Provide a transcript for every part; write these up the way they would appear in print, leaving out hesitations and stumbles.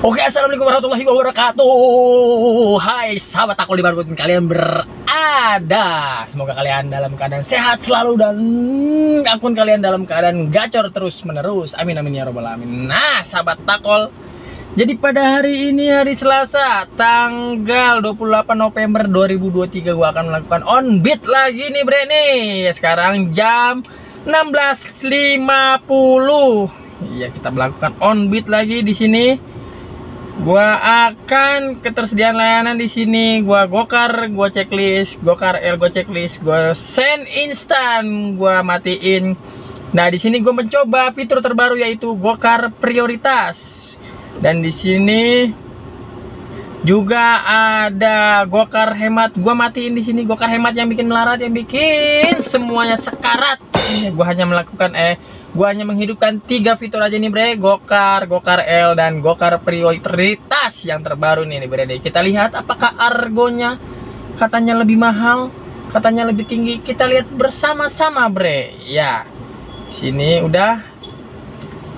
Oke, assalamualaikum warahmatullahi wabarakatuh. Hai sahabat takol dimanapun kalian berada, semoga kalian dalam keadaan sehat selalu dan akun kalian dalam keadaan gacor terus menerus. Amin amin ya robbal alamin. Nah sahabat takol, jadi pada hari ini hari Selasa tanggal 28 November 2023 gua akan melakukan on beat lagi nih bre nih. Sekarang jam 16.50. Iya, kita melakukan on beat lagi di sini. Gua akan ketersediaan layanan di sini. Gua gokar, gua checklist, gokar L, gua checklist, gua send instan, gua matiin. Nah, di sini gua mencoba fitur terbaru yaitu gokar prioritas. Dan di sini juga ada gokar hemat. Gua matiin di sini gokar hemat yang bikin melarat, yang bikin semuanya sekarat. Ini gua hanya melakukan gua hanya menghidupkan 3 fitur aja nih bre, gokar L dan gokar prioritas yang terbaru nih bre. Kita lihat apakah argonya katanya lebih mahal, katanya lebih tinggi. Kita lihat bersama-sama bre. Ya. Sini udah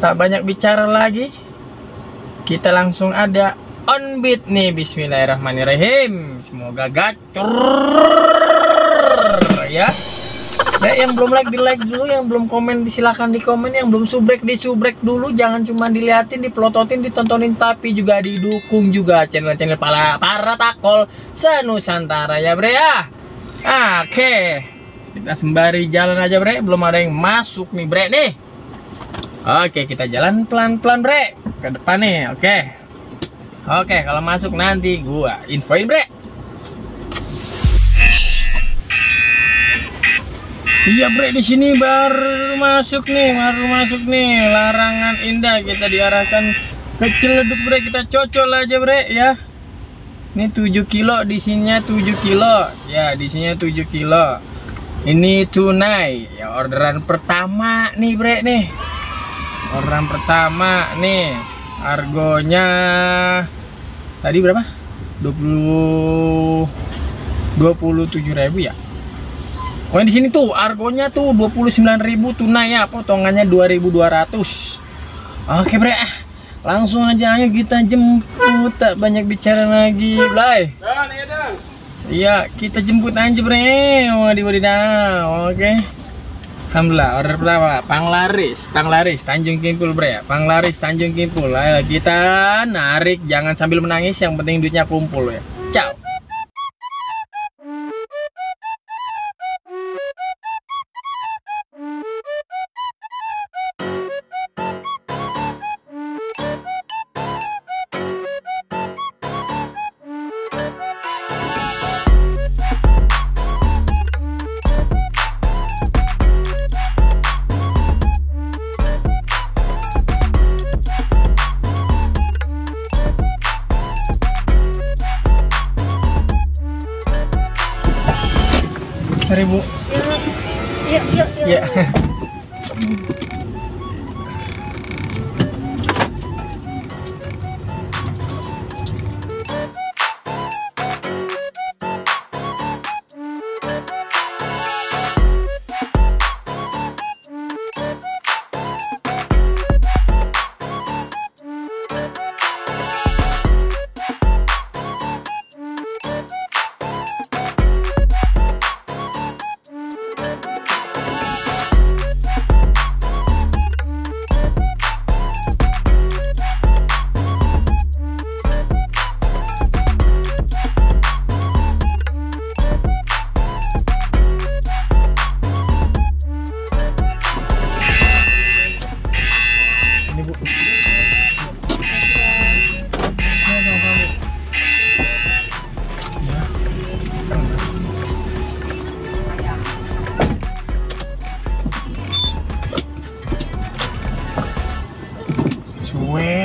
tak banyak bicara lagi. Kita langsung ada on beat nih. Bismillahirrahmanirrahim. Semoga gacor ya. Nah, yang belum like di like dulu, yang belum komen silahkan di komen, yang belum subrek di subrek dulu, jangan cuma diliatin, dipelototin, ditontonin, tapi juga didukung juga channel-channel para takol senusantara ya bre ya. Oke, kita sembari jalan aja bre, belum ada yang masuk nih bre nih. Oke, kita jalan pelan-pelan bre ke depan nih. Oke, kalau masuk nanti gua infoin bre. Iya bre, di sini baru masuk nih, Larangan Indah. Kita diarahkan ke Ciledug bre, kita cocol aja bre ya. Ini 7 kilo, di sininya 7 kilo. Ya, di sininya 7 kilo. Ini tunai. Ya, orderan pertama nih bre nih. Orderan pertama nih. Argonya tadi berapa? 27.000 ya. Pokoknya di sini tuh argonya tuh 29.000 tunai ya, potongannya 2.200. Oke bre, langsung aja ayo kita jemput, tak banyak bicara lagi, Blay. Iya, kita jemput aja bre. Wadidaw. Oke. Alhamdulillah, order pertama Panglaris Tanjung Kimpul bre. Panglaris Tanjung Kimpul. Ayo kita narik, jangan sambil menangis, yang penting duitnya kumpul ya. Ciao. Seribu. Yuk. Ya.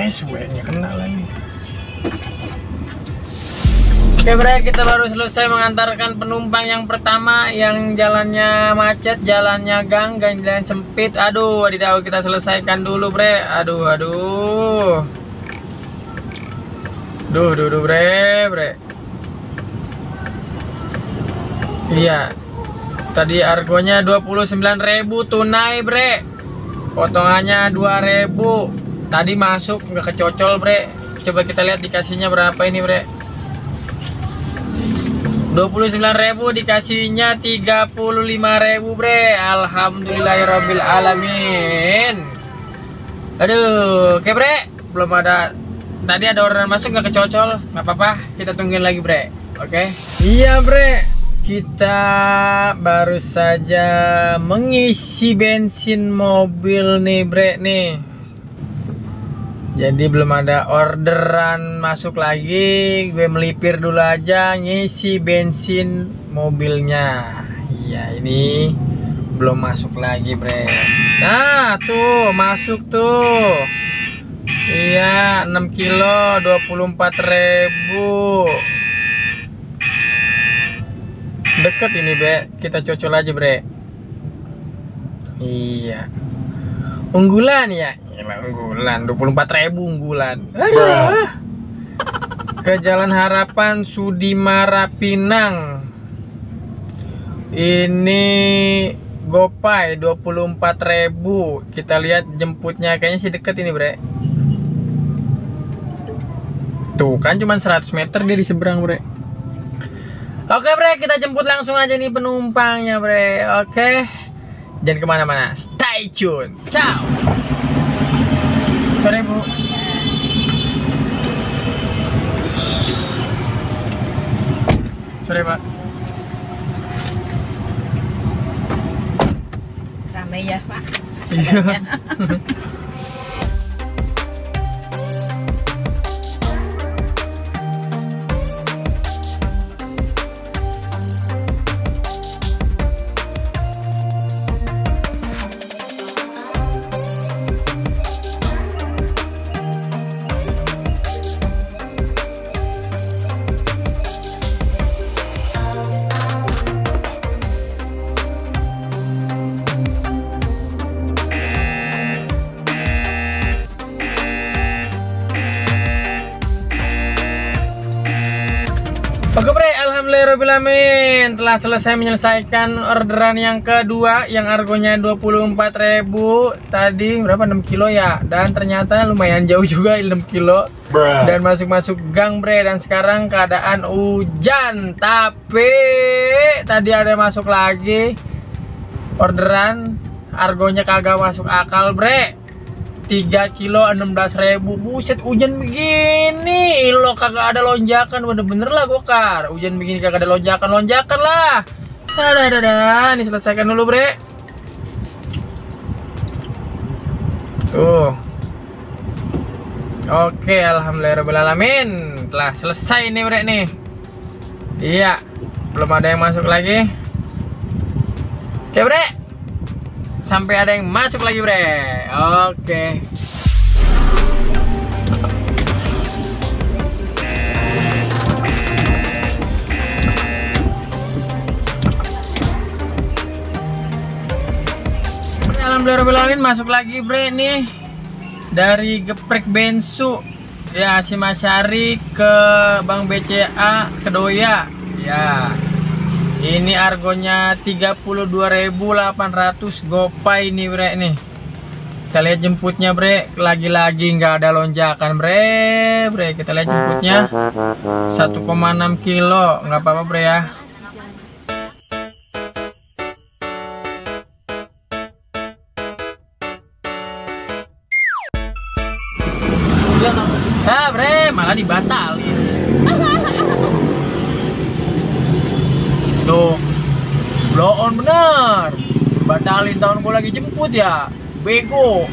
Suenya kena lagi. Oke bre, kita baru selesai mengantarkan penumpang yang pertama yang jalannya macet, jalannya gang, jalan sempit. Aduh, wadidaw, kita selesaikan dulu bre. Aduh bre. Iya, tadi argonya 29.000 tunai bre, potongannya 2.000. Tadi masuk nggak kecocol bre, Coba kita lihat dikasihnya berapa ini bre. 29.000 dikasihnya 35.000 bre. Alhamdulillahirabbil alamin. Aduh, oke bre, belum ada. Tadi ada orderan masuk nggak kecocol, nggak apa-apa, kita tungguin lagi bre. Oke. Iya bre, kita baru saja mengisi bensin mobil nih bre nih. Jadi belum ada orderan masuk lagi, gue melipir dulu aja ngisi bensin mobilnya. Iya, ini belum masuk lagi bre. Nah tuh masuk tuh. Iya, 6 kilo 24.000. Deket ini bre, kita cocol aja bre. Iya, unggulan ya. Unggulan 24.000 unggulan. Aduh. Ke Jalan Harapan Sudimara Pinang. Ini Gopay 24.000. Kita lihat jemputnya kayaknya sih deket ini bre. Tuh kan cuman 100 meter dia di seberang bre. Oke bre, kita jemput langsung aja nih penumpangnya bre. Oke, jangan kemana-mana, stay tune. Ciao. Sore bu. Sore pak. Ramai ya pak. Iya. Oke bre, alhamdulillahirobbilalamin, telah selesai menyelesaikan orderan yang kedua yang argonya 24.000. Tadi berapa, 6 kilo ya, dan ternyata lumayan jauh juga 6 kilo. Dan masuk-masuk gang bre, dan sekarang keadaan hujan. Tapi tadi ada masuk lagi orderan, argonya kagak masuk akal bre. 3 kilo 16.000. Buset, hujan begini lo kagak ada lonjakan, bener-bener lah gokar. Hujan begini kagak ada lonjakan lah. Dadah, ini selesaikan dulu bre. Tuh. Oke, alhamdulillahirobbilalamin, telah selesai nih bre nih. Iya, belum ada yang masuk lagi. Oke bre, sampai ada yang masuk lagi bre. Oke. Alhamdulillahirobbilalamin, masuk lagi bre nih. Dari Geprek Bensu ya, Simasari ke Bank BCA Kedoya ya. Ini argonya 32.800 Gopay nih bre nih. Kita lihat jemputnya bre, lagi-lagi nggak ada lonjakan bre. Kita lihat jemputnya 1,6 kilo, nggak apa-apa bre ya. Nah bre, malah dibatalin. Tuh, blow on bener. Batalin, tahun gue lagi jemput ya. Bego.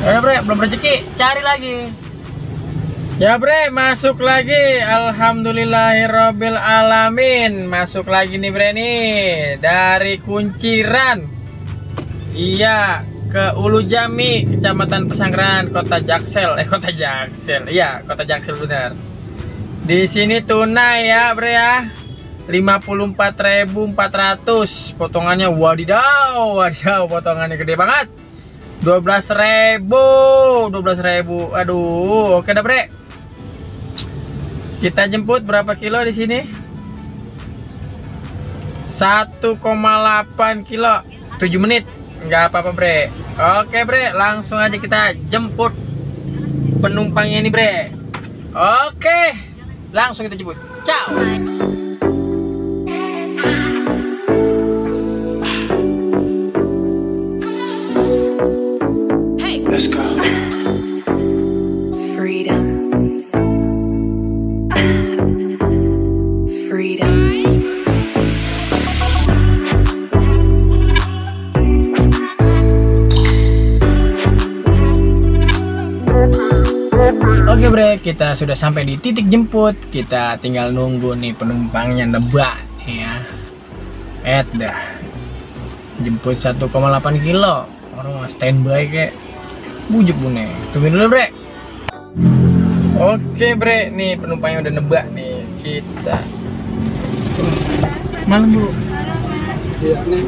Ya bre, belum rezeki, cari lagi. Ya bre, masuk lagi. Alhamdulillahirabbil alamin. Masuk lagi nih bre nih. Dari Kunciran. Iya, ke Ulu Jami, Kecamatan Pesanggeran, Kota Jaksel. Kota Jaksel. Iya, Kota Jaksel benar. Di sini tunai ya bre ya, 54.400. Potongannya wadidaw, potongannya gede banget. 12.000. Aduh, oke dah bre. Kita jemput berapa kilo di sini? 1,8 kilo, 7 menit. Nggak apa-apa bre. Oke bre, langsung aja kita jemput penumpangnya ini bre. Oke, langsung kita jemput. Ciao. Let's go. Freedom. Freedom. Oke bre, kita sudah sampai di titik jemput. Kita tinggal nunggu nih penumpangnya nebak ya. Dah jemput 1,8 kilo. Orang standby kayak bujuk bune. Tungguin dulu bre. Oke bre, nih penumpangnya udah nebak nih. Kita malam dulu. Iya nih.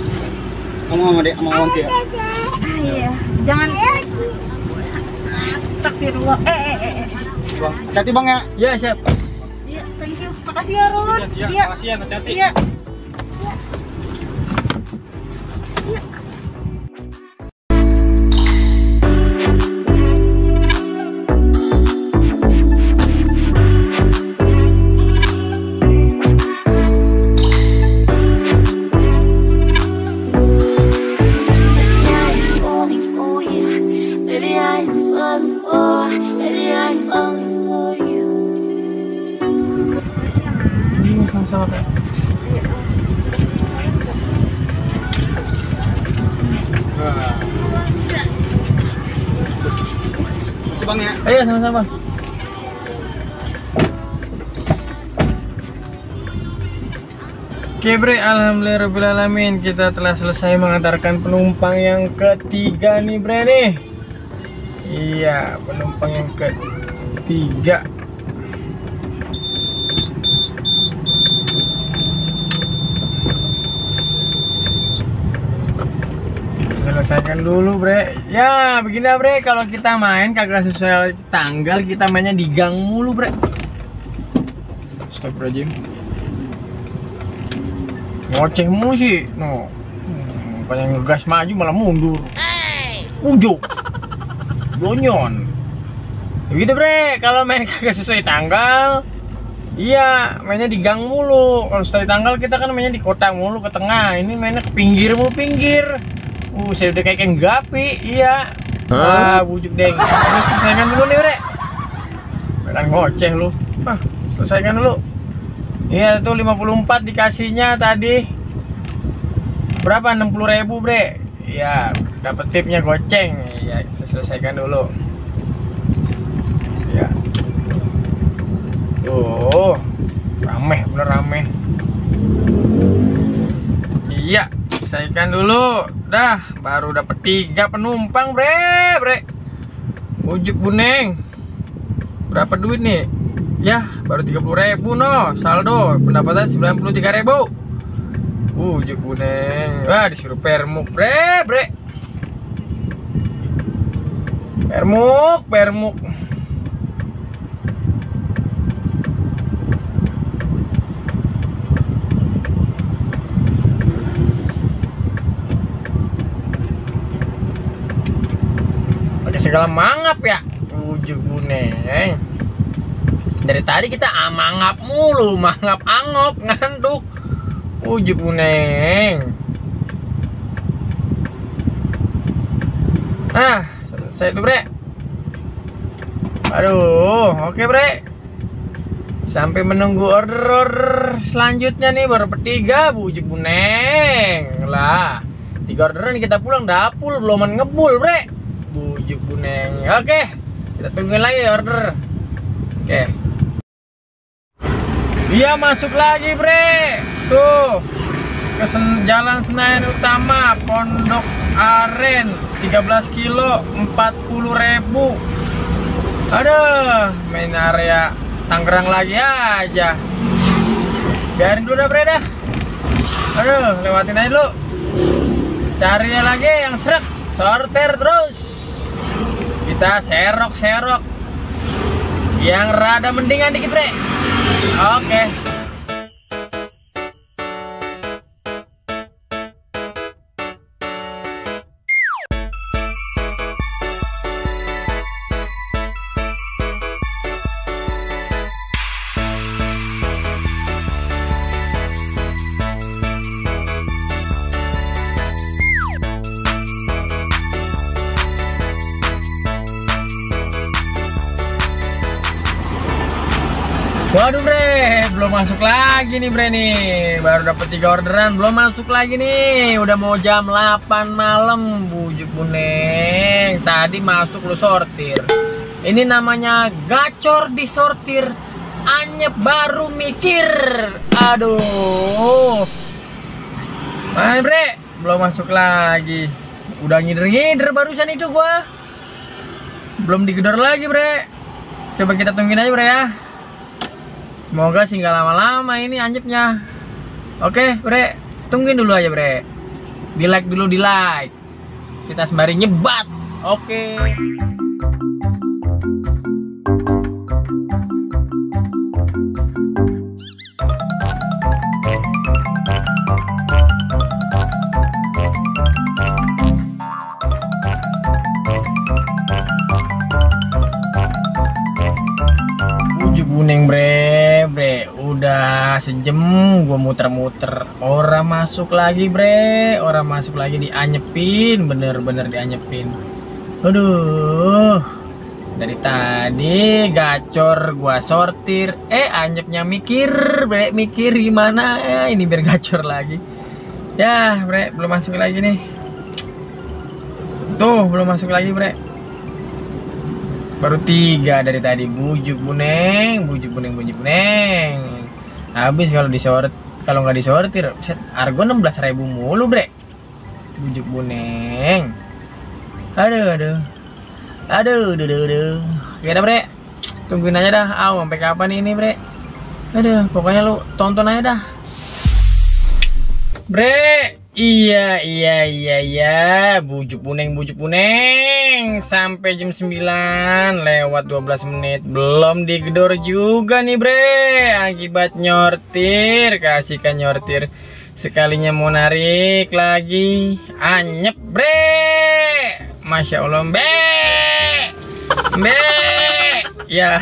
Kamu sama dek sama Wanti ya? Iya, jangan. Astagfirullah. Bang, hati bang ya. Ya siap. Iya, thank you. Makasih ya, Run. Iya. Makasih ya, hati-hati. Iya. Sama-sama Kak. Makasih bang ya. Ayo sama-sama. Oke bre, alhamdulillahirrahmanirrahim, kita telah selesai mengantarkan penumpang yang ketiga nih bre nih. Iya, penumpang yang ketiga. Selesaikan dulu bre. Ya begini bre, kalau kita main kagak sesuai tanggal, kita mainnya di gang mulu bre. Astagfirullahaladzim, ngoceh mulu sih no. Pengen ngegas maju malah mundur. Ujuk donyon begitu bre. Kalau main kagak sesuai tanggal, iya mainnya di gang mulu. Kalau sesuai tanggal kita kan mainnya di kota mulu, ke tengah. Ini mainnya ke pinggir mulu, pinggir. Saya udah kayak gapi, iya. Bujuk deng. Selesaikan dulu nih bre. Beneran ngoceh lu. Selesaikan dulu. Iya tuh 54 dikasihnya tadi. Berapa? 60.000 bre. Iya, dapat tipnya goceng. Iya, kita selesaikan dulu. Ya. Tuh, rame, bener rame. Iya, selesaikan dulu. Dah, baru dapat 3 penumpang bre. Ujuk buneng. Berapa duit nih? Ya, baru 30.000 no. Saldo pendapatan 93.000. Ujuk buneng. Wah, disuruh permuk bre. Permuk. Pakai segala mangap ya. Ujuk buneng. Dari tadi kita mangap mulu, mangap angop, ngantuk. Ujuk buneng. Selesai tuh bre. Aduh, oke bre. Sampai menunggu order selanjutnya nih, baru bertiga. Ujuk buneng lah. 3 orderan kita pulang, dapul belum ngebul bre. Ujuk buneng. Oke, kita tungguin lagi order. Oke. Iya, masuk lagi bre. Tuh ke Jalan Senayan Utama, Pondok Aren, 13 kilo 40.000. Aduh, main area Tangerang lagi aja. Biarin dulu dah bre dah. Aduh, lewatin aja dulu. Cari lagi yang seret, sorter terus. Kita serok yang rada mendingan dikit bre. Oke. Waduh bre, belum masuk lagi nih bre nih. Baru dapat 3 orderan, belum masuk lagi nih. Udah mau jam 8 malam, bujuk buneng. Tadi masuk lu sortir. Ini namanya gacor disortir. Anyep baru mikir. Aduh. Mana bre? Belum masuk lagi. Udah ngider-ngider barusan itu gua. Belum digedor lagi bre. Coba kita tungguin aja bre ya. Semoga sih nggak lama-lama ini anjepnya. Oke bre, tungguin dulu aja bre. Di like dulu, di like. Kita sembari nyebat. Oke. Kuning bre, udah sejam gua muter-muter, orang masuk lagi bre, orang masuk lagi, dianyepin, bener-bener dianyepin. Aduh, dari tadi gacor gua sortir, anyepnya mikir bre, mikir gimana ini biar gacor lagi. Ya bre, belum masuk lagi nih, tuh belum masuk lagi bre. Baru 3 dari tadi, bujuk buneng, bujuk buneng, bujuk buneng. Habis kalau kalau nggak disortir, argo 16.000 mulu bre. Bujuk buneng. Aduh. Kira bre, tungguin aja dah. Sampai kapan ini bre? Aduh, pokoknya lu tonton aja dah. Bre, iya, bujuk buneng, sampai jam 9 lewat 12 menit belum digedor juga nih bre, akibat nyortir, kasihkan nyortir sekalinya mau narik lagi anyep bre. Masya Allah mbe ya.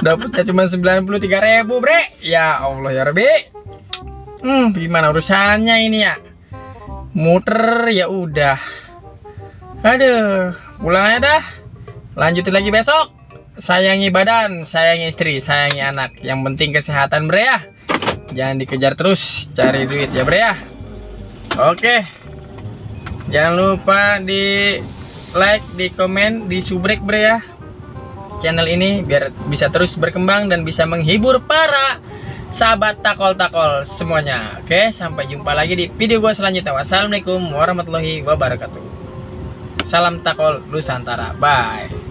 Dapatnya cuma 93.000 bre, ya Allah ya Rabbi. Gimana urusannya ini ya? Muter ya udah. Aduh, pulang aja dah. Lanjutin lagi besok. Sayangi badan, sayangi istri, sayangi anak. Yang penting kesehatan bre ya. Jangan dikejar terus, cari duit ya bre ya. Oke. Jangan lupa di like, di komen, di subrek bre ya channel ini biar bisa terus berkembang dan bisa menghibur para sahabat takol-takol semuanya. Oke, sampai jumpa lagi di video gue selanjutnya. Wassalamualaikum warahmatullahi wabarakatuh. Salam takol Nusantara. Bye.